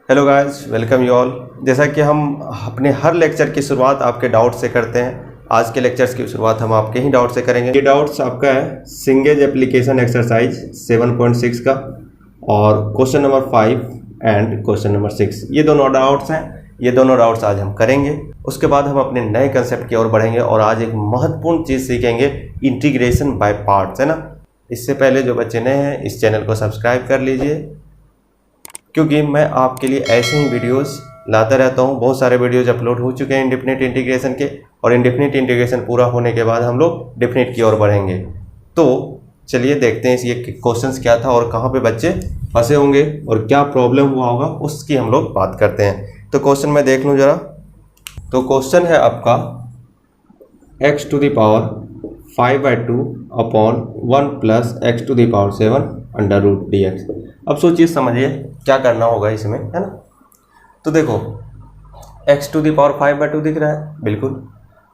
Hello guys, welcome you all. जैसा कि हम अपने हर लेक्चर की शुरुआत आपके डाउट से करते हैं, आज के लेक्चर्स की शुरुआत हम आपके ही डाउट से करेंगे। ये डाउट्स आपका है सिंगेज एप्लीकेशन एक्सरसाइज 7.6 का और question number 5 and question number 6। ये दोनों डाउट्स हैं, ये दोनों डाउट्स आज हम करेंगे। उसके बाद हम अपने नए कंसेप्ट की ओर बढ़ेंगे और आज एक महत्वपूर्ण चीज़ सीखेंगे, इंटीग्रेशन बाय पार्ट्स, है ना। इससे पहले जो बच्चे नए हैं इस चैनल को सब्सक्राइब कर लीजिए, क्योंकि मैं आपके लिए ऐसे ही वीडियोस लाता रहता हूँ। बहुत सारे वीडियोज अपलोड हो चुके हैं इंडेफिनिट इंटीग्रेशन के, और इंडेफिनिट इंटीग्रेशन पूरा होने के बाद हम लोग डेफिनिट की ओर बढ़ेंगे। तो चलिए देखते हैं ये क्वेश्चंस क्या था और कहाँ पे बच्चे फंसे होंगे और क्या प्रॉब्लम हुआ होगा, उसकी हम लोग बात करते हैं। तो क्वेश्चन में देख लूँ ज़रा। तो क्वेश्चन है आपका x to the power 5/2 upon 1 plus x to the power 7 under root dx। अब सोचिए समझिए क्या करना होगा इसमें, है ना। तो देखो x टू द पावर 5/2 दिख रहा है, बिल्कुल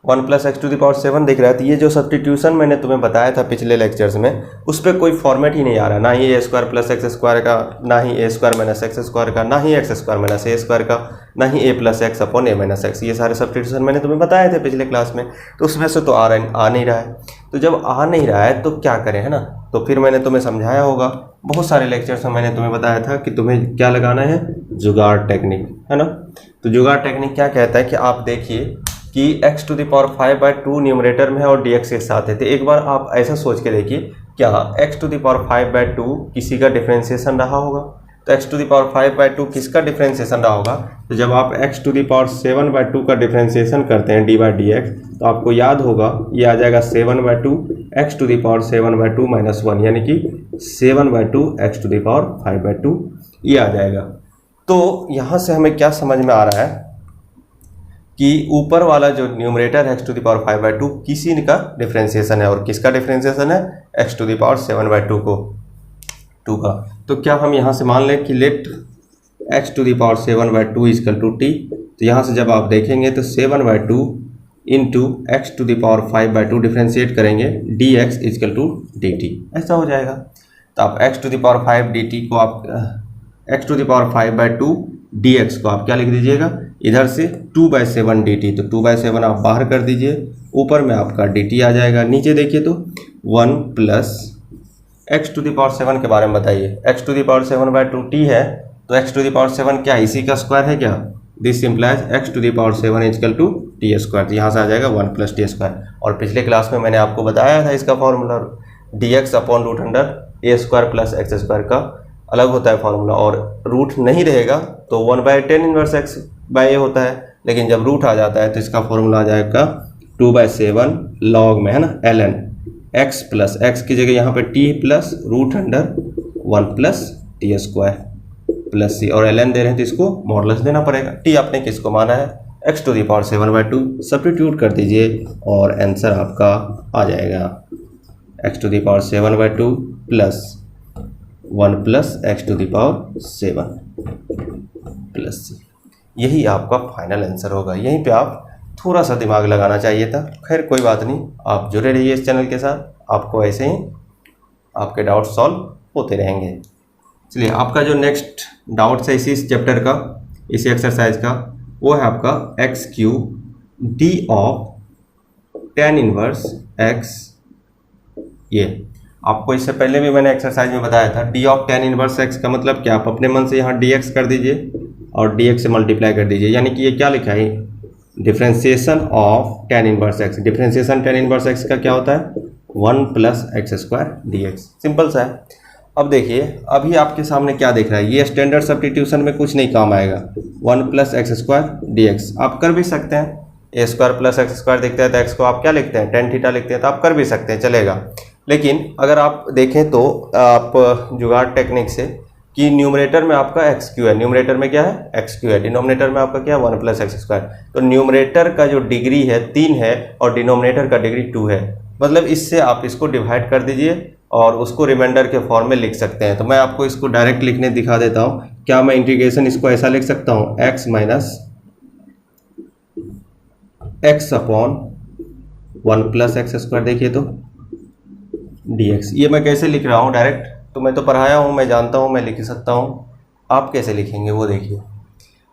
1 plus x to the power 7 दिख रहा है। तो ये जो सब्स्टिट्यूशन मैंने तुम्हें बताया था पिछले लेक्चर्स में, उस पर कोई फॉर्मेट ही नहीं आ रहा, ना ही a² प्लस एक्स स्क्वायर का, ना ही a² माइनस एक्स स्क्वायर का, ना ही x² माइनस a² का, ना ही a plus x upon a minus x. ये सारे सब्स्टिट्यूशन मैंने तुम्हें बताए थे पिछले क्लास में। तो उसमें से तो आ नहीं रहा है। तो जब आ नहीं रहा है तो क्या करें, है ना। तो फिर मैंने तुम्हें समझाया होगा, बहुत सारे लेक्चर्स में मैंने तुम्हें बताया था कि तुम्हें क्या लगाना है, जुगाड़ टेक्निक, है ना। तो जुगाड़ टेक्निक क्या कहता है कि आप देखिए कि x to the power 5/2 numerator में है और dx के साथ है। तो एक बार आप ऐसा सोच के देखिए, क्या x टू द पावर 5/2 किसी का डिफरेंशिएशन रहा होगा। तो x टू द पावर 5/2 किसका डिफरेंशिएशन रहा होगा। तो जब आप x टू द पावर 7/2 का डिफरेंशिएशन करते हैं d/dx, तो आपको याद होगा ये आ जाएगा 7/2 x to the power 7/2 minus 1, यानी कि 7/2 x टू द पावर 5/2 ये आ जाएगा। तो यहाँ से हमें क्या समझ में आ रहा है कि ऊपर वाला जो न्यूमरेटर है x टू द पावर 5/2 किसी का डिफरेंशिएशन है, और किसका डिफरेंशिएशन है, x टू द पावर 7/2 को 2 का। तो क्या हम यहाँ से मान लें कि let x to the power 7/2 equal to t। तो यहाँ से जब आप देखेंगे तो 7/2 into x to the power 5/2 differentiate करेंगे dx इजकल टू dt, ऐसा हो जाएगा। तो आप x to the power 5 dt को आप x to the power 5/2 dx को आप क्या लिख दीजिएगा, इधर से 2/7 dt। तो 2/7 आप बाहर कर दीजिए, ऊपर में आपका dt आ जाएगा। नीचे देखिए तो 1 plus x to the power 7 के बारे में बताइए। x to the power 7/2 t है, तो x टू द पावर 7 क्या इसी का स्क्वायर है क्या। This implies x to the power 7 equal to t²। तो यहाँ से आ जाएगा 1 प्लस t²। और पिछले क्लास में मैंने आपको बताया था इसका formula, dx upon root under a² plus x² का अलग होता है फॉर्मूला, और रूट नहीं रहेगा तो 1/10 इनवर्स x बाय a होता है। लेकिन जब रूट आ जाता है तो इसका फॉर्मूला आ जाएगा 2/7 लॉग में, है ना, ln x प्लस x की जगह यहाँ पे t plus root under 1 plus t² plus c, और ln दे रहे हैं तो इसको मॉडुलस देना पड़ेगा। t आपने किसको माना है, x to the power 7/2। Substitute कर दीजिए और आंसर आपका आ जाएगा x to the power 7/2 plus 1 plus x to the power 7 plus c। यही आपका फाइनल आंसर होगा। यहीं पे आप थोड़ा सा दिमाग लगाना चाहिए था। खैर कोई बात नहीं, आप जुड़े रहिए इस चैनल के साथ, आपको ऐसे ही आपके डाउट सॉल्व होते रहेंगे। चलिए, आपका जो नेक्स्ट डाउट है इसी चैप्टर का, इसी एक्सरसाइज का, वो है आपका x³ d of tan inverse x। ये आपको इससे पहले भी मैंने एक्सरसाइज में बताया था। d of tan inverse x का मतलब क्या, आप अपने मन से यहाँ dx कर दीजिए और dx से मल्टीप्लाई कर दीजिए, यानी कि ये क्या लिखा है, differentiation of tan inverse x। Differentiation tan inverse x का क्या होता है, 1 प्लस x² dx। सिंपल सा है। अब देखिए, अभी आपके सामने क्या दिख रहा है, ये स्टैंडर्ड सब्स्टिट्यूशन में कुछ नहीं काम आएगा। 1 प्लस x² dx आप कर भी सकते हैं। a² प्लस x² दिखता है तो x को आप क्या लिखते हैं, tan थीटा लिखते हैं, तो आप कर भी सकते हैं, चलेगा। लेकिन अगर आप देखें तो आप जुगाड़ टेक्निक से कि न्यूमरेटर में आपका x³ है, न्यूमरेटर में क्या है, x³ है, डिनोमिनेटर में आपका क्या है, 1 प्लस x²। तो न्यूमरेटर का जो डिग्री है 3 है और डिनोमिनेटर का डिग्री 2 है। मतलब इससे आप इसको डिवाइड कर दीजिए और उसको रिमाइंडर के फॉर्म में लिख सकते हैं। तो मैं आपको इसको डायरेक्ट लिखने दिखा देता हूँ। क्या मैं इंटीग्रेशन इसको ऐसा लिख सकता हूँ, x minus x upon 1 plus x²। देखिए तो dx, ये मैं कैसे लिख रहा हूँ डायरेक्ट, तो मैं तो पढ़ाया हूँ, मैं जानता हूँ, मैं लिख सकता हूँ। आप कैसे लिखेंगे वो देखिए।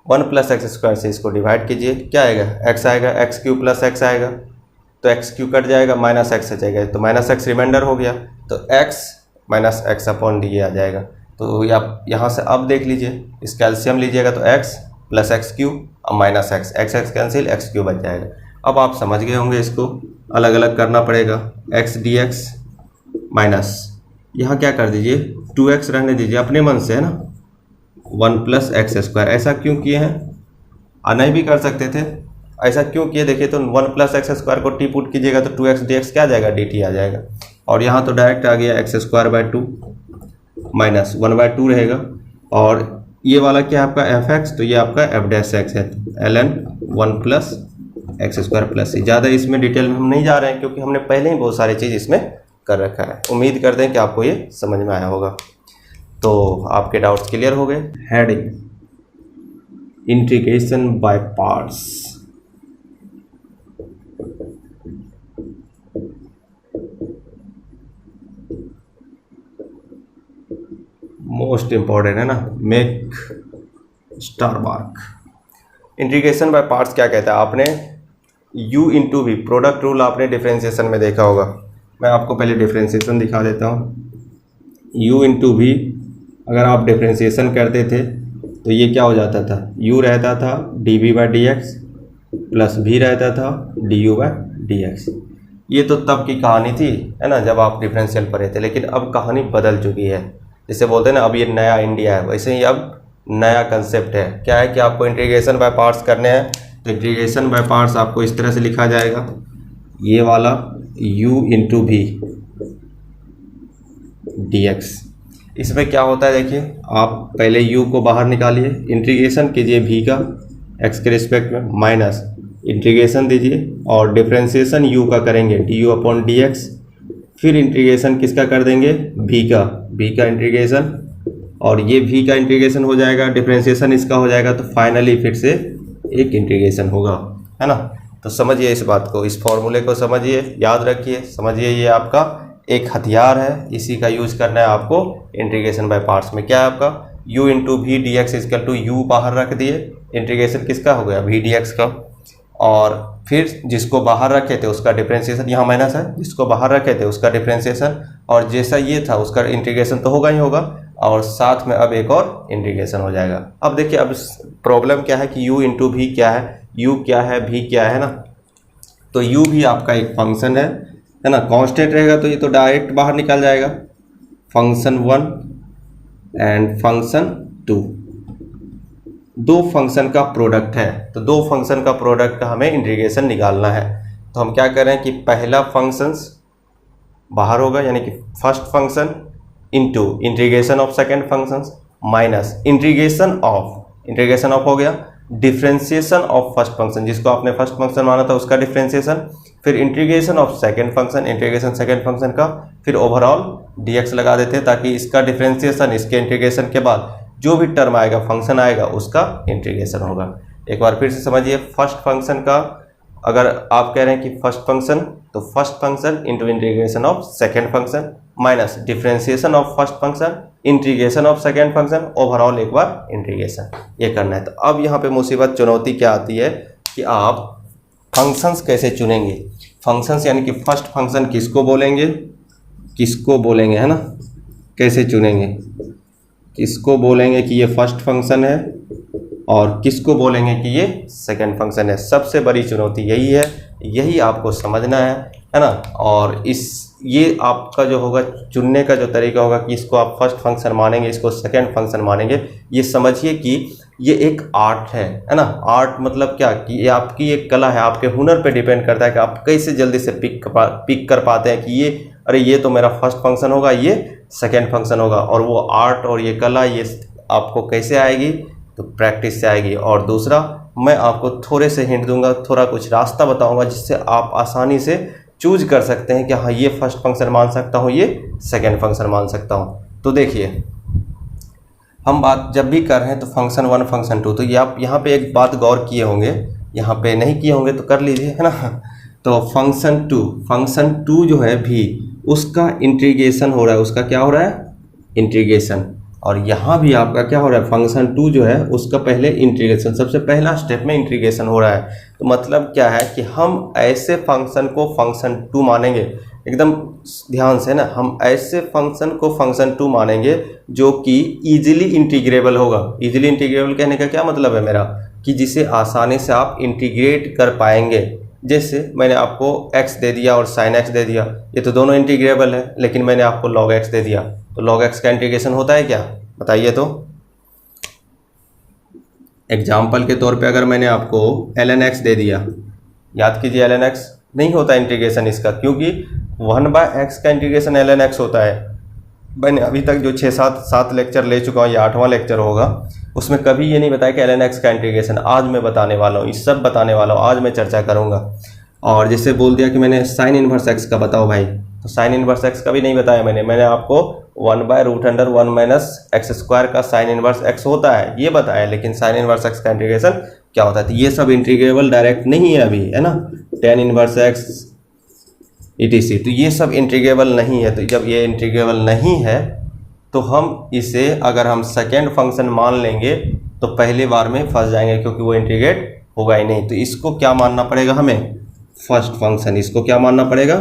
1 प्लस एक्स स्क्वायर से इसको डिवाइड कीजिए, क्या आएगा, एक्स आएगा, एक्स क्यू प्लस एक्स आएगा, तो एक्स क्यू कट जाएगा, माइनस एक्स आ जाएगा, तो माइनस एक्स रिमाइंडर हो गया, तो x minus x upon D आ जाएगा। तो आप यहाँ से अब देख लीजिए, इस कैल्शियम लीजिएगा तो एक्स प्लस एक्स क्यू अब minus x, x x cancel, x Q बच जाएगा। अब आप समझ गए होंगे, इसको अलग अलग करना पड़ेगा, एक्स डी एक्स माइनस यहाँ क्या कर दीजिए 2x रहने दीजिए अपने मन से, है ना, 1 प्लस एक्स स्क्वायर। ऐसा क्यों किए हैं, नहीं भी कर सकते थे, ऐसा क्यों किए देखिए, तो 1 प्लस एक्स स्क्वायर को टी पुट कीजिएगा तो 2x dx क्या आ जाएगा, dt आ जाएगा, और यहाँ तो डायरेक्ट आ गया एक्स स्क्वायर बाय 2 माइनस 1/2 रहेगा, और ये वाला क्या आपका fx, तो ये आपका f डैश एक्स है, ln 1 plus x square plus C. ज़्यादा इसमें डिटेल में हम नहीं जा रहे हैं क्योंकि हमने पहले ही बहुत सारी चीज़ इसमें कर रखा है। उम्मीद करते हैं कि आपको ये समझ में आया होगा। तो आपके डाउट्स क्लियर हो गए। Heading integration by parts. Most important है ना, make star mark. Integration by parts क्या कहता है, आपने u into v product rule आपने डिफरेंशिएशन में देखा होगा। मैं आपको पहले डिफरेंशिएशन दिखा देता हूँ। u इंटू वी अगर आप डिफरेंशिएशन करते थे तो ये क्या हो जाता था, u रहता था dv by D x plus v रहता था du बाई डी एक्स। ये तो तब की कहानी थी, है ना, जब आप डिफरेंशियल पढ़े थे, लेकिन अब कहानी बदल चुकी है। जैसे बोलते हैं ना, अब ये नया इंडिया है, वैसे ही अब नया कंसेप्ट है। क्या है कि आपको इंटीग्रेशन बाय पार्ट्स करने हैं, तो इंटीग्रेशन बाय पार्ट्स आपको इस तरह से लिखा जाएगा, ये वाला u into v d x. इसमें क्या होता है देखिए, आप पहले u को बाहर निकालिए, इंटीग्रेशन कीजिए v का x के रिस्पेक्ट में, माइनस इंटीग्रेशन दीजिए और डिफरेंशिएशन u का करेंगे du अपॉन डी एक्स, फिर इंटीग्रेशन किसका कर देंगे, v का इंटीग्रेशन, और ये v का इंटीग्रेशन हो जाएगा, डिफरेंशिएशन इसका हो जाएगा, तो फाइनली फिर से एक इंटीग्रेशन होगा, है ना। तो समझिए इस बात को, इस फॉर्मूले को समझिए, याद रखिए, समझिए, ये आपका एक हथियार है, इसी का यूज करना है आपको इंटीग्रेशन बाय पार्ट्स में। क्या है आपका u into v d x equal to u बाहर रख दिए, इंटीग्रेशन किसका हो गया, वी डी एक्स का, और फिर जिसको बाहर रखे थे उसका डिफरेंशिएशन, यहाँ माइनस है, जिसको बाहर रखे थे उसका डिफरेंशिएशन, और जैसा ये था उसका इंटीग्रेशन तो होगा ही होगा, और साथ में अब एक और इंटीग्रेशन हो जाएगा। अब देखिए, अब प्रॉब्लम क्या है कि u इंटू वी क्या है, u क्या है, v क्या है ना, तो u भी आपका एक फंक्शन है ना, कांस्टेंट रहेगा तो ये तो डायरेक्ट बाहर निकल जाएगा, फंक्शन 1 एंड फंक्शन 2, दो फंक्शन का प्रोडक्ट है, तो दो फंक्शन का प्रोडक्ट का हमें इंटीग्रेशन निकालना है। तो हम क्या करें कि पहला फंक्शंस बाहर होगा, यानी कि first function into integration of second function minus integration of हो गया डिफरेंशिएशन ऑफ फर्स्ट फंक्शन, जिसको आपने फर्स्ट फंक्शन माना था उसका डिफरेंशिएशन, फिर integration of second function, integration second function का, फिर ओवरऑल dx लगा देते हैं ताकि इसका डिफरेंशिएशन, इसके इंटीग्रेशन के बाद जो भी टर्म आएगा, फंक्शन आएगा, उसका इंटीग्रेशन होगा। एक बार फिर से समझिए, फर्स्ट फंक्शन का अगर आप कह रहे हैं कि फर्स्ट फंक्शन, तो first function into integration of second function minus differentiation of first function, integration of second function, overall एक बार इंटीग्रेशन, ये करना है। तो अब यहाँ पे मुसीबत, चुनौती क्या आती है कि आप फंक्शंस कैसे चुनेंगे। फंक्शंस यानी कि फर्स्ट फंक्शन किसको बोलेंगे, है ना, कैसे चुनेंगे, किसको बोलेंगे कि ये फर्स्ट फंक्शन है और किसको बोलेंगे कि ये सेकंड फंक्शन है। सबसे बड़ी चुनौती यही है, यही आपको समझना है ना। और ये आपका जो होगा चुनने का जो तरीका होगा कि इसको आप फर्स्ट फंक्शन मानेंगे, इसको सेकंड फंक्शन मानेंगे, ये समझिए कि ये एक आर्ट है ना। आर्ट मतलब क्या कि ये आपकी एक कला है, आपके हुनर पे डिपेंड करता है कि आप कैसे जल्दी से पिक कर पाते हैं कि ये, अरे ये तो मेरा फर्स्ट फंक्शन होगा, ये सेकेंड फंक्शन होगा। और वो आर्ट और ये कला ये आपको कैसे आएगी, तो प्रैक्टिस से आएगी। और दूसरा, मैं आपको थोड़े से हिंट दूंगा, थोड़ा कुछ रास्ता बताऊंगा जिससे आप आसानी से चूज कर सकते हैं कि हाँ ये फर्स्ट फंक्शन मान सकता हूँ, ये सेकेंड फंक्शन मान सकता हूँ। तो देखिए, हम बात जब भी कर रहे हैं तो फंक्शन 1 फंक्शन 2, तो ये आप यहाँ पे एक बात गौर किए होंगे, यहाँ पे नहीं किए होंगे तो कर लीजिए, है ना। तो फंक्शन 2 जो है भी, उसका इंटीग्रेशन हो रहा है, उसका क्या हो रहा है, इंटीग्रेशन। और यहाँ भी आपका क्या हो रहा है, फंक्शन 2 जो है उसका पहले इंटीग्रेशन, सबसे पहला स्टेप में इंटीग्रेशन हो रहा है। तो मतलब क्या है कि हम ऐसे फंक्शन को फंक्शन 2 मानेंगे, एकदम ध्यान से ना, हम ऐसे फंक्शन को फंक्शन 2 मानेंगे जो कि इजीली इंटीग्रेबल होगा। इजीली इंटीग्रेबल कहने का क्या मतलब है मेरा, कि जिसे आसानी से आप इंटीग्रेट कर पाएंगे। जैसे मैंने आपको x दे दिया और sin x दे दिया, ये तो दोनों इंटीग्रेबल है, लेकिन मैंने आपको log x दे दिया, तो log x का इंटीग्रेशन होता है क्या, बताइए तो। एग्जाम्पल के तौर पे अगर मैंने आपको ln x दे दिया, याद कीजिए ln x नहीं होता इंटीग्रेशन इसका, क्योंकि 1/x का इंटीग्रेशन ln x होता है। मैंने अभी तक जो 6-7 लेक्चर ले चुका हूँ, ये 8वां लेक्चर होगा, उसमें कभी ये नहीं बताया कि ln x का इंटीग्रेशन। आज मैं बताने वाला हूँ, ये सब बताने वाला हूँ, आज मैं चर्चा करूँगा। और जैसे बोल दिया कि मैंने साइन इनवर्स x का बताओ भाई, तो साइन इनवर्स x का भी नहीं बताया मैंने आपको 1/√1 - x² का साइन इनवर्स x होता है ये बताया, लेकिन साइन इनवर्स x का इंटीग्रेशन क्या होता है। तो ये सब इंटीग्रेबल डायरेक्ट नहीं है अभी, है ना, tan इनवर्स x etc, तो ये सब इंटीग्रेबल नहीं है। तो जब ये इंटीग्रेबल नहीं है तो हम इसे अगर हम सेकेंड फंक्शन मान लेंगे तो पहली बार में फंस जाएंगे, क्योंकि वो इंटीग्रेट होगा ही नहीं। तो इसको क्या मानना पड़ेगा हमें, फर्स्ट फंक्शन। इसको क्या मानना पड़ेगा,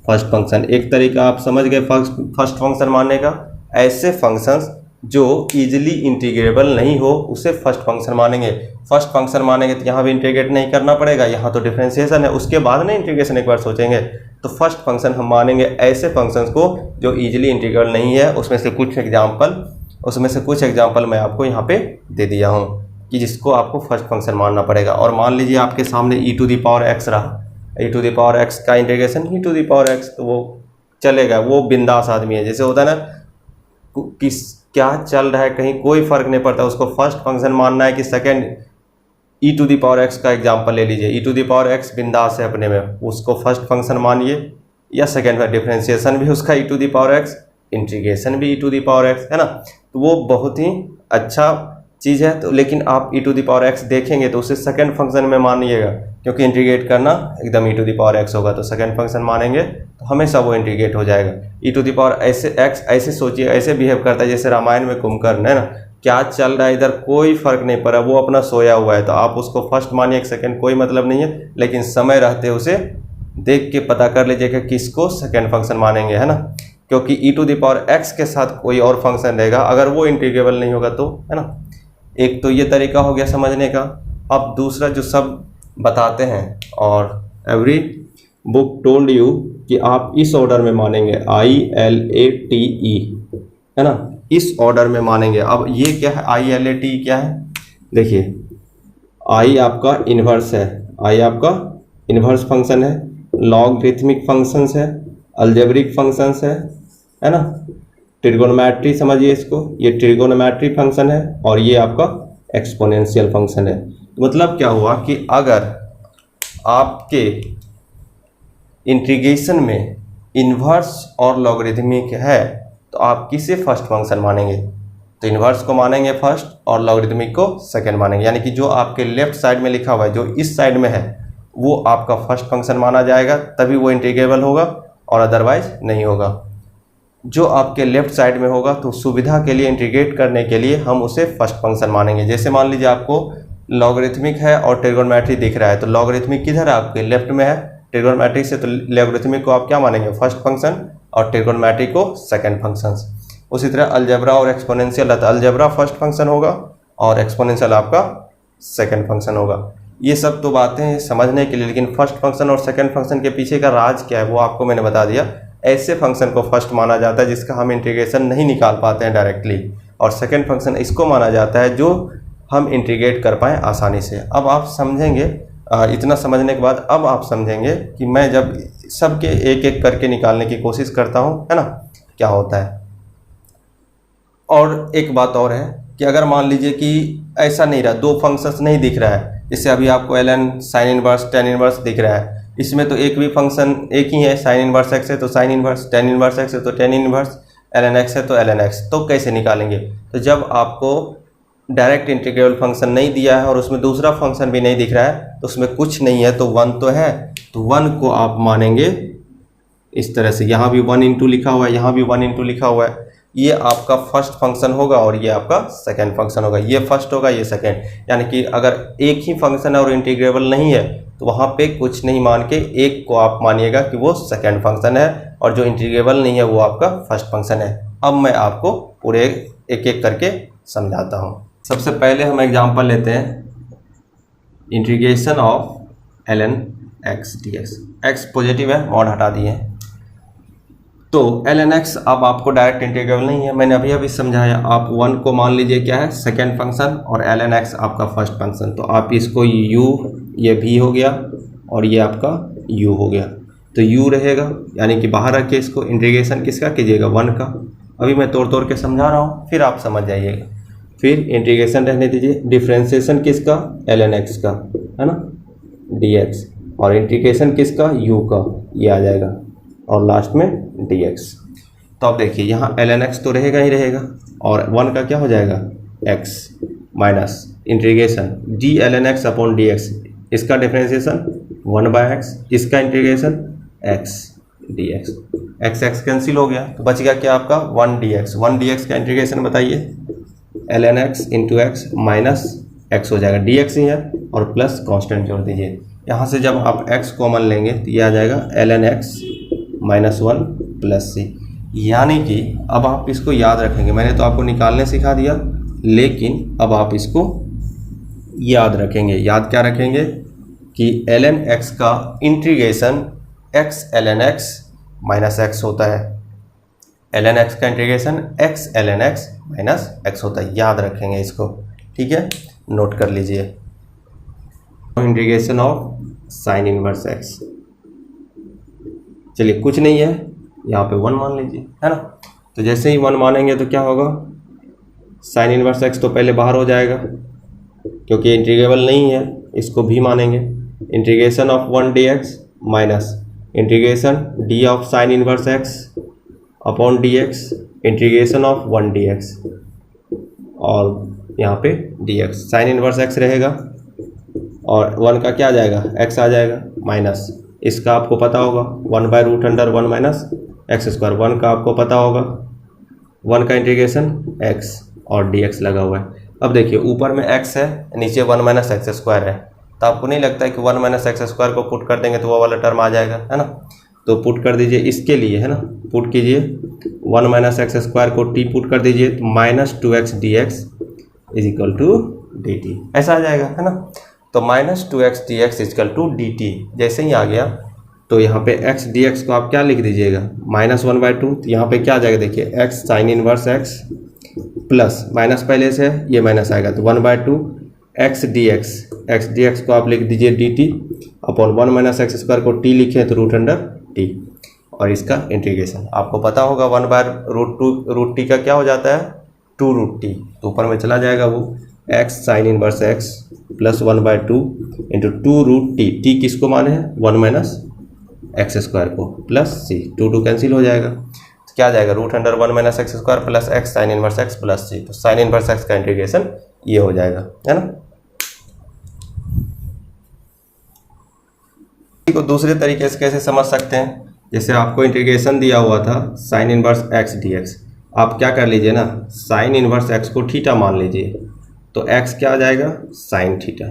फर्स्ट फंक्शन। एक तरीका आप समझ गए फर्स्ट फंक्शन मानने का, ऐसे फंक्शंस जो इजीली इंटीग्रेबल नहीं हो उसे फर्स्ट फंक्शन मानेंगे। फर्स्ट फंक्शन मानेंगे तो यहाँ भी इंटीग्रेट नहीं करना पड़ेगा, यहाँ तो डिफरेंशिएशन है, उसके बाद ना इंटीग्रेशन एक बार सोचेंगे। तो फर्स्ट फंक्शन हम मानेंगे ऐसे फंक्शंस को जो इजीली इंटीग्रेबल नहीं है। उसमें से कुछ एग्जाम्पल मैं आपको यहाँ पे दे दिया हूँ कि जिसको आपको फर्स्ट फंक्शन मानना पड़ेगा। और मान लीजिए आपके सामने e⁻x रहा, e⁻x का इंटीग्रेशन e⁻x, तो वो चलेगा, वो बिंदास आदमी है। जैसे होता है ना, क्या चल रहा है कहीं कोई फर्क नहीं पड़ता, उसको फर्स्ट फंक्शन मानना है कि सेकेंड e⁻x का एग्जाम्पल ले लीजिए, e⁻x बिंदास है अपने में, उसको फर्स्ट फंक्शन मानिए, या सेकेंड में डिफरेंशिएशन भी उसका e⁻x, इंटीग्रेशन भी e⁻x, है ना। तो वो बहुत ही अच्छा चीज़ है। तो लेकिन आप e⁻x देखेंगे तो उसे सेकेंड फंक्शन में मानिएगा, क्योंकि इंटीग्रेट करना एकदम e⁻x होगा, तो सेकेंड फंक्शन मानेंगे तो हमेशा वो इंटीग्रेट हो जाएगा। e⁻x ऐसे सोचिए, ऐसे बिहेव करता है जैसे रामायण में कुंभकर्ण, है ना, क्या चल रहा है इधर कोई फर्क नहीं पड़ा, वो अपना सोया हुआ है। तो आप उसको फर्स्ट मानिए, एक सेकेंड कोई मतलब नहीं है, लेकिन समय रहते उसे देख के पता कर लीजिएगा किसको सेकेंड फंक्शन मानेंगे, है ना, क्योंकि e⁻x के साथ कोई और फंक्शन रहेगा, अगर वो इंटीग्रेबल नहीं होगा तो, है ना। एक तो ये तरीका हो गया समझने का। अब दूसरा जो सब बताते हैं, और एवरी बुक टोल्ड यू कि आप इस ऑर्डर में मानेंगे, ILATE, है ना, इस ऑर्डर में मानेंगे। अब ये क्या है, ILATE क्या है, देखिए, I आपका इन्वर्स है, I आपका इन्वर्स फंक्शन है, लॉगरिथमिक फंक्शंस है, अलजेब्रिक फंक्शंस है ना, ट्रिगोनोमेट्री समझिए इसको, ये ट्रिगोनोमेट्री फंक्शन है, और ये आपका एक्सपोनेंशियल फंक्शन है। तो मतलब क्या हुआ कि अगर आपके इंटीग्रेशन में इन्वर्स और लॉगरिथमिक है तो आप किसे फर्स्ट फंक्शन मानेंगे, तो इन्वर्स को मानेंगे फर्स्ट और लॉगरिथमिक को सेकंड मानेंगे। यानी कि जो आपके लेफ्ट साइड में लिखा हुआ है, जो इस साइड में है, वो आपका फर्स्ट फंक्शन माना जाएगा, तभी वो इंटीग्रेबल होगा, और अदरवाइज नहीं होगा। जो आपके लेफ्ट साइड में होगा तो सुविधा के लिए, इंटीग्रेट करने के लिए हम उसे फर्स्ट फंक्शन मानेंगे। जैसे मान लीजिए आपको लॉगरिथमिक है और ट्रिगोनोमेट्री दिख रहा है, तो लॉगरिथमिक किधर है, आपके लेफ्ट में है, ट्रिगोनोमेट्री से, तो लॉगरिथमिक को आप क्या मानेंगे, फर्स्ट फंक्शन, और ट्रिगोनोमेट्री को सेकंड फंक्शन। उसी तरह अलजेब्रा और एक्सपोनेंशियल है, तो अलजेब्रा फर्स्ट फंक्शन होगा और एक्सपोनेंशियल आपका सेकंड फंक्शन होगा। ये सब तो बातें हैं समझने के लिए, लेकिन फर्स्ट फंक्शन और सेकंड फंक्शन के पीछे का राज क्या है वो आपको मैंने बता दिया। ऐसे फंक्शन को फर्स्ट माना जाता है जिसका हम इंटीग्रेशन नहीं निकाल पाते हैं डायरेक्टली, और सेकंड फंक्शन इसको माना जाता है जो हम इंटीग्रेट कर पाएँ आसानी से। अब आप समझेंगे, इतना समझने के बाद अब आप समझेंगे कि मैं जब सबके एक एक करके निकालने की कोशिश करता हूँ, है ना, क्या होता है। और एक बात और है कि अगर मान लीजिए कि ऐसा नहीं रहा, दो फंक्शंस नहीं दिख रहा है, जैसे अभी आपको ln sine inverse tan inverse दिख रहा है, इसमें तो एक भी फंक्शन एक ही है, साइन इनवर्स x है तो sine inverse, tan inverse x है तो tan इनवर्स, ln x है तो ln x। तो कैसे निकालेंगे, तो जब आपको डायरेक्ट इंटीग्रेबल फंक्शन नहीं दिया है और उसमें दूसरा फंक्शन भी नहीं दिख रहा है, तो उसमें कुछ नहीं है, तो 1 तो है, तो 1 को आप मानेंगे इस तरह से। यहाँ भी 1 × लिखा हुआ है, यहाँ भी 1 × लिखा हुआ है, ये आपका फर्स्ट फंक्शन होगा और ये आपका सेकेंड फंक्शन होगा, ये फर्स्ट होगा ये सेकेंड। यानी कि अगर एक ही फंक्शन है और इंटीग्रेबल नहीं है तो वहाँ पे कुछ नहीं मान के एक को आप मानिएगा कि वो सेकेंड फंक्शन है और जो इंटीग्रेबल नहीं है वो आपका फर्स्ट फंक्शन है। अब मैं आपको पूरे एक एक करके समझाता हूँ। सबसे पहले हम एग्जांपल लेते हैं, integration of ln x dx। x positive है, मॉड हटा दिए हैं, तो ln x अब आपको डायरेक्ट इंटीग्रेबल नहीं है, मैंने अभी अभी समझाया। आप 1 को मान लीजिए क्या है, सेकेंड फंक्शन, और ln x आपका फर्स्ट फंक्शन। तो आप इसको u, ये v हो गया और ये आपका u हो गया, तो u रहेगा, यानी कि बाहर रख के इसको इंटीग्रेशन किसका कीजिएगा, 1 का। अभी मैं तोड़ तोड़ के समझा रहा हूँ, फिर आप समझ जाइएगा। फिर इंटीग्रेशन रहने दीजिए, डिफ्रेंशिएशन किसका, ln x का, है ना, dx, और इंटीग्रेशन किसका, u का, ये आ जाएगा, और लास्ट में dx। तो अब देखिए यहाँ ln x तो रहेगा ही रहेगा, और 1 का क्या हो जाएगा, x, minus integration d ln x upon dx, इसका डिफ्रेंशिएशन 1/x, इसका integration x dx, x x cancel हो गया, तो बच गया क्या आपका 1 dx का इंटीग्रेशन बताइए, ln x into x minus x हो जाएगा, dx ही है, और प्लस कांस्टेंट जोड़ दीजिए। यहाँ से जब आप x कॉमन लेंगे तो ये आ जाएगा ln x minus 1 plus c। यानी कि अब आप इसको याद रखेंगे, मैंने तो आपको निकालने सिखा दिया, लेकिन अब आप इसको याद रखेंगे। याद क्या रखेंगे कि ln x का integration x ln x minus x होता है, ln x का integration x ln x minus x होता है, याद रखेंगे इसको, ठीक है, नोट कर लीजिए। Integration of sine inverse x, चलिए कुछ नहीं है, यहाँ पे 1 मान लीजिए, है ना। तो जैसे ही 1 मानेंगे तो क्या होगा, साइन इनवर्स x तो पहले बाहर हो जाएगा क्योंकि इंटीग्रेबल नहीं है, इसको भी मानेंगे। Integration of 1 dx minus integration d of sine inverse x upon dx, integration of 1 dx, और यहाँ पे dx, साइन इनवर्स x रहेगा, और 1 का क्या आ जाएगा, x आ जाएगा, माइनस इसका आपको पता होगा 1/√1 माइनस एक्स स्क्वायर, 1 का आपको पता होगा, 1 का इंटीग्रेशन x और dx लगा हुआ है। अब देखिए ऊपर में x है, नीचे 1 माइनस एक्स स्क्वायर है, तो आपको नहीं लगता है कि 1 माइनस एक्स स्क्वायर को पुट कर देंगे तो वो वाला टर्म आ जाएगा, है ना। तो पुट कर दीजिए इसके लिए, है ना, पुट कीजिए 1 माइनस एक्स स्क्वायर को t पुट कर दीजिए, तो minus 2x dx is equal to dt, ऐसा आ जाएगा, है ना। तो minus 2x dx is equal to dt जैसे ही आ गया, तो यहाँ पे x dx को आप क्या लिख दीजिएगा, -1/2, तो यहाँ पे क्या आ जाएगा, देखिए x sign inverse x plus minus पहले से है, ये माइनस आएगा, तो 1/2 x dx को आप लिख दीजिए dt upon 1 minus x square को t लिखें तो √t, और इसका इंटीग्रेशन आपको पता होगा 1/√2 का क्या हो जाता है, 2√t, तो ऊपर में चला जाएगा वो x sign inverse x plus 1/2 into 2√t, t किसको माने हैं, 1 माइनस एक्स स्क्वायर को, प्लस c, 2 कैंसिल हो जाएगा, तो क्या आ जाएगा, √1 minus x square plus x sign inverse x plus c, तो साइन इनवर्स x का इंटीग्रेशन ये हो जाएगा, है ना। को दूसरे तरीके से कैसे समझ सकते हैं, जैसे आपको इंटीग्रेशन दिया हुआ था साइन इनवर्स x dx, आप क्या कर लीजिए ना, साइन इनवर्स x को थीटा मान लीजिए, तो x क्या आ जाएगा, साइन थीटा,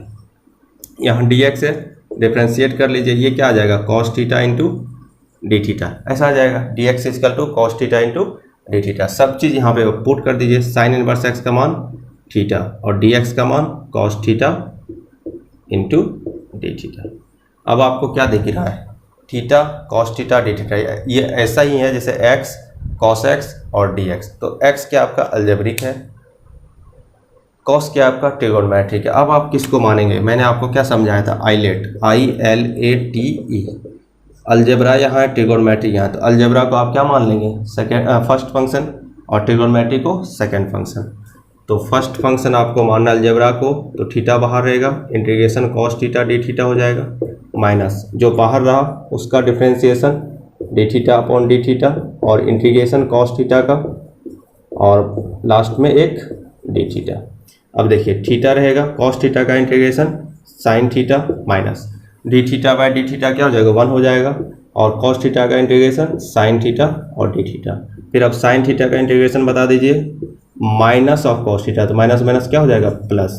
यहाँ dx है, डिफ्रेंशिएट कर लीजिए, ये क्या आ जाएगा, cos theta into d theta, ऐसा आ जाएगा, dx equal to cos theta into d theta. सब चीज़ यहाँ पे पुट कर दीजिए, साइन इनवर्स x का मान थीटा और dx का मान cos theta into d theta. अब आपको क्या दिख रहा है, theta cos theta D theta, ये ऐसा ही है जैसे x cos x और dx। तो x क्या आपका अलजेब्रिक है, cos क्या आपका ट्रिगोनोमेट्रिक है। अब आप किसको मानेंगे, मैंने आपको क्या समझाया था, आइलेट, ILATE, अलजेब्रा यहाँ है, ट्रिगोनोमेट्री यहाँ, तो अलजेब्रा को आप क्या मान लेंगे, फर्स्ट फंक्शन, और ट्रिगोनोमेट्री को सेकेंड फंक्शन। तो फर्स्ट फंक्शन आपको मानना अलजेब्रा को, तो थीटा बाहर रहेगा, integration cos theta D theta हो जाएगा, माइनस जो बाहर रहा उसका differentiation D theta upon D theta, और इंटीग्रेशन cos थीटा का, और लास्ट में एक डी थीटा। अब देखिए थीटा रहेगा, cos थीटा का integration sine theta minus D theta by D theta क्या हो जाएगा, 1 हो जाएगा, और cos थीटा का इंटीग्रेशन साइन थीटा और डी थीटा, फिर अब साइन थीटा का इंटीग्रेशन बता दीजिए, माइनस ऑफ कॉस थीटा, तो माइनस माइनस क्या हो जाएगा प्लस,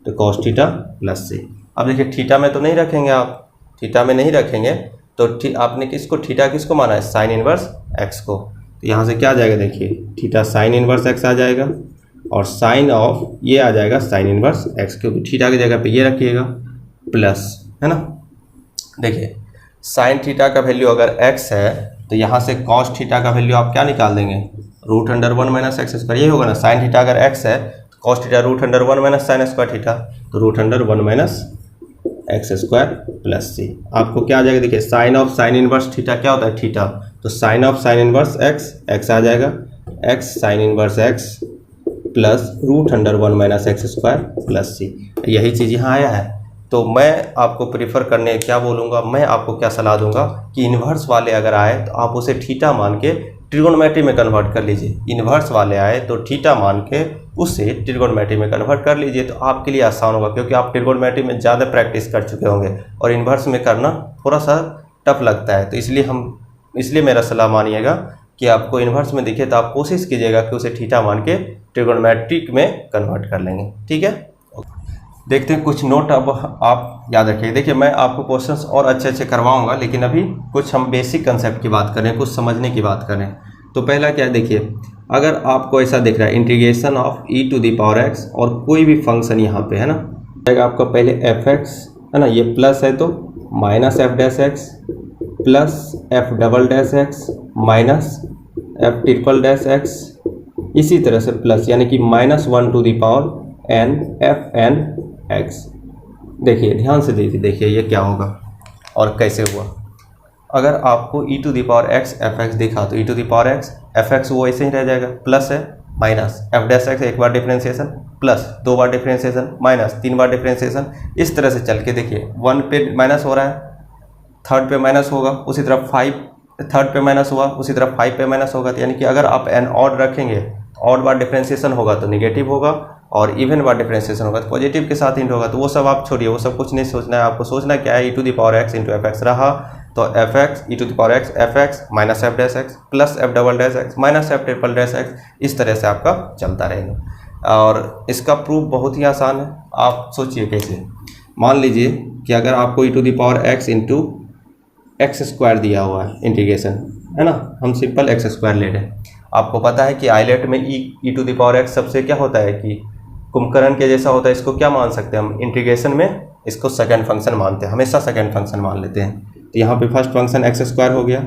तो कॉस थीटा प्लस सी। अब देखिए थीटा में तो नहीं रखेंगे आप, थीटा में नहीं रखेंगे तो आपने किसको, थीटा किसको माना है, साइन इनवर्स एक्स को, तो यहाँ से क्या आ जाएगा देखिए, थीटा साइन इनवर्स एक्स आ जाएगा और साइन ऑफ ये आ जाएगा साइन इनवर्स एक्स, क्योंकि थीटा की जगह पे ये रखिएगा प्लस, है ना। देखिए साइन थीटा का वैल्यू अगर एक्स है तो यहाँ से कॉस थीटा का वैल्यू आप क्या निकाल देंगे, root under 1 minus x square, ये होगा ना। साइन थीटा अगर एक्स है तो cos theta root under 1 minus sine square theta, तो root under 1 minus x square plus C. आपको क्या आ जाएगा देखिए, sine of sine inverse theta क्या होता है, थीटा, तो sine of sine inverse x, x आ जाएगा x sine inverse x plus root under 1 minus x square plus सी। यही चीज़ यहाँ आया है। तो मैं आपको प्रीफर करने क्या बोलूँगा, मैं आपको क्या सलाह दूंगा कि इन्वर्स वाले अगर आए तो आप उसे थीटा मान के ट्रिगोनोमेट्री में कन्वर्ट कर लीजिए। इन्वर्स वाले आए तो थीटा मान के उसे ट्रिगोनोमेट्री में कन्वर्ट कर लीजिए, तो आपके लिए आसान होगा, क्योंकि आप ट्रिगोनोमेट्री में ज़्यादा प्रैक्टिस कर चुके होंगे और इन्वर्स में करना थोड़ा सा टफ लगता है। तो इसलिए मेरा सलाह मानिएगा कि आपको इन्वर्स में दिखे तो आप कोशिश कीजिएगा कि उसे थीटा मान के ट्रिगोनोमेट्रिक में कन्वर्ट कर लेंगे, ठीक है। देखते हैं कुछ नोट अब आप याद रखिए। देखिए मैं आपको क्वेश्चंस और अच्छे करवाऊंगा, लेकिन अभी कुछ हम बेसिक कंसेप्ट की बात करें, कुछ समझने की बात करें। तो पहला क्या है, देखिए अगर आपको ऐसा दिख रहा है integration of e to the power x और कोई भी फंक्शन यहाँ पे है ना, आपका पहले एफ एक्स है ना, ये प्लस है तो minus f dash x plus f double dash x minus f triple dash x, इसी तरह से प्लस, यानी कि -1 to the power n f n x. देखिए ध्यान से देखिए ये क्या होगा और कैसे हुआ। अगर आपको e to the power x f x दिखा तो e to the power x f x वो ऐसे ही रह जाएगा, प्लस है माइनस एफ डैश एक्स, एक बार डिफ्रेंसिएशन प्लस, 2 बार डिफ्रेंसिएशन माइनस, 3 बार डिफ्रेंसिएशन, इस तरह से चल के देखिए 1 पे माइनस हो रहा है, थर्ड पे माइनस होगा, उसी तरह 5 थर्ड पे माइनस हुआ, उसी तरह 5 पे माइनस होगा। तो यानी कि अगर आप एन ऑड रखेंगे, ऑड बार डिफ्रेंसिएशन होगा तो निगेटिव होगा और इवन बार डिफ्रेंसिएशन होगा तो पॉजिटिव के साथ इंट होगा। तो वो सब आप छोड़िए, वो सब कुछ नहीं सोचना है, आपको सोचना क्या है, e to the power x into f x रहा तो f x e to the power x f x minus f dash x plus f double dash x minus f triple dash x, इस तरह से आपका चलता रहेगा। और इसका प्रूफ बहुत ही आसान है, आप सोचिए कैसे। मान लीजिए कि अगर आपको e to the power x into x square दिया हुआ है इंटीग्रेशन, है ना, हम सिंपल एक्स स्क्वायर ले रहे हैं। आपको पता है कि आइलेट में ई टू द पावर एक्स सबसे क्या होता है कि कुंभकर्ण के जैसा होता है, इसको क्या मान सकते हैं हम, इंटीग्रेशन में इसको सेकंड फंक्शन मानते हैं, हमेशा सेकंड फंक्शन मान लेते हैं। तो यहाँ पे फर्स्ट फंक्शन एक्स स्क्वायर हो गया,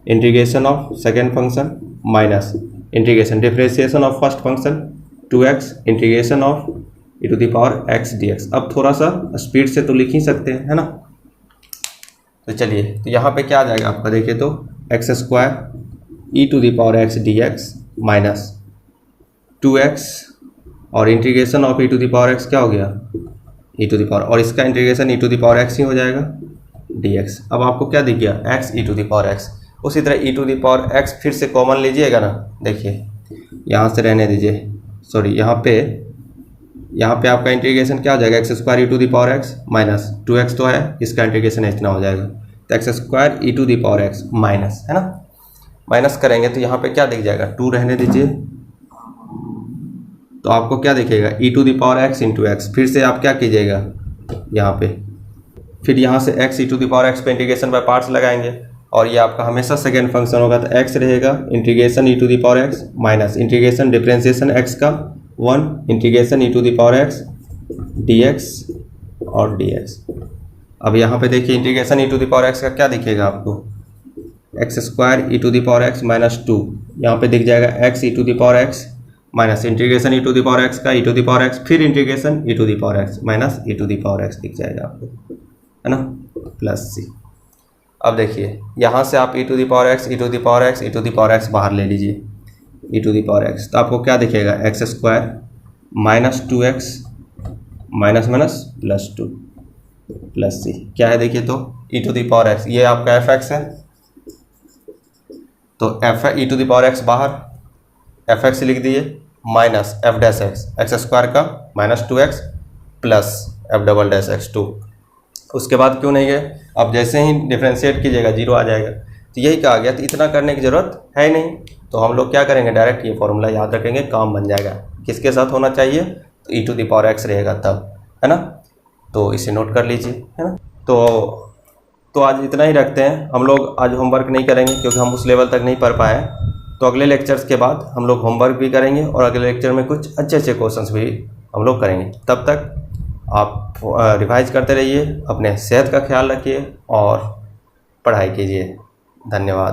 integration of second function minus integration differentiation of first function 2x integration of e to the power x d x. अब थोड़ा सा स्पीड से तो लिख ही सकते हैं, है ना। तो चलिए, तो यहाँ पे क्या आ जाएगा आपका, देखिए तो x square e to the power x d x minus 2x और integration of e to the power x क्या हो गया, ई टू द पावर, और इसका integration e to the power x ही हो जाएगा dx। अब आपको क्या दिख गया, x e to the power x. उसी तरह e to the power x फिर से कॉमन लीजिएगा ना, देखिए यहाँ से रहने दीजिए, सॉरी यहाँ पे आपका इंटीग्रेशन क्या हो जाएगा, x square e to the power x minus 2x तो है, इसका इंटीग्रेशन इतना हो जाएगा, तो x square e to the power x minus, है ना, माइनस करेंगे तो यहाँ पे क्या दिख जाएगा, 2 रहने दीजिए, तो आपको क्या दिखेगा, e to the power x into x. फिर से आप क्या कीजिएगा यहाँ पे, फिर यहाँ से x e to the power x पे इंटीग्रेशन बाय पार्ट्स लगाएंगे और ये आपका हमेशा सेकेंड फंक्शन होगा, तो x रहेगा integration e to the power x minus integration differentiation x का 1 integration e to the power x dx और dx। अब यहाँ पे देखिए integration e to the power x का क्या दिखेगा आपको, x square e to the power x minus 2, यहाँ पे दिख जाएगा x e to the power x minus integration e to the power x का e to the power x, फिर integration e to the power x minus e to the power x दिख जाएगा आपको, है ना, प्लस सी। अब देखिए यहाँ से आप e to the power x e to the power x e to the power x बाहर ले लीजिए, e to the power x, तो आपको क्या दिखेगा, x square minus 2x minus minus plus 2 plus C, क्या है देखिए, तो e to the power x, ये आपका एफ एक्स है, तो f e to the power x बाहर, एफ एक्स लिख दिए minus f dash x, x square का minus 2x plus f double dash x 2। उसके बाद क्यों नहीं गए, अब जैसे ही डिफ्रेंशिएट कीजिएगा 0 आ जाएगा, तो यही कहा गया, तो इतना करने की ज़रूरत है नहीं। तो हम लोग क्या करेंगे, डायरेक्ट ये फॉर्मूला याद रखेंगे, काम बन जाएगा। किसके साथ होना चाहिए, तो e⁻x रहेगा तब, है ना। तो इसे नोट कर लीजिए, है ना। तो आज इतना ही रखते हैं। हम लोग आज होमवर्क नहीं करेंगे क्योंकि हम उस लेवल तक नहीं पढ़ पाए। तो अगले लेक्चर्स के बाद हम लोग होमवर्क भी करेंगे और अगले लेक्चर में कुछ अच्छे अच्छे क्वेश्चंस भी हम लोग करेंगे। तब तक आप रिवाइज करते रहिए, अपने सेहत का ख्याल रखिए और पढ़ाई कीजिए। धन्यवाद।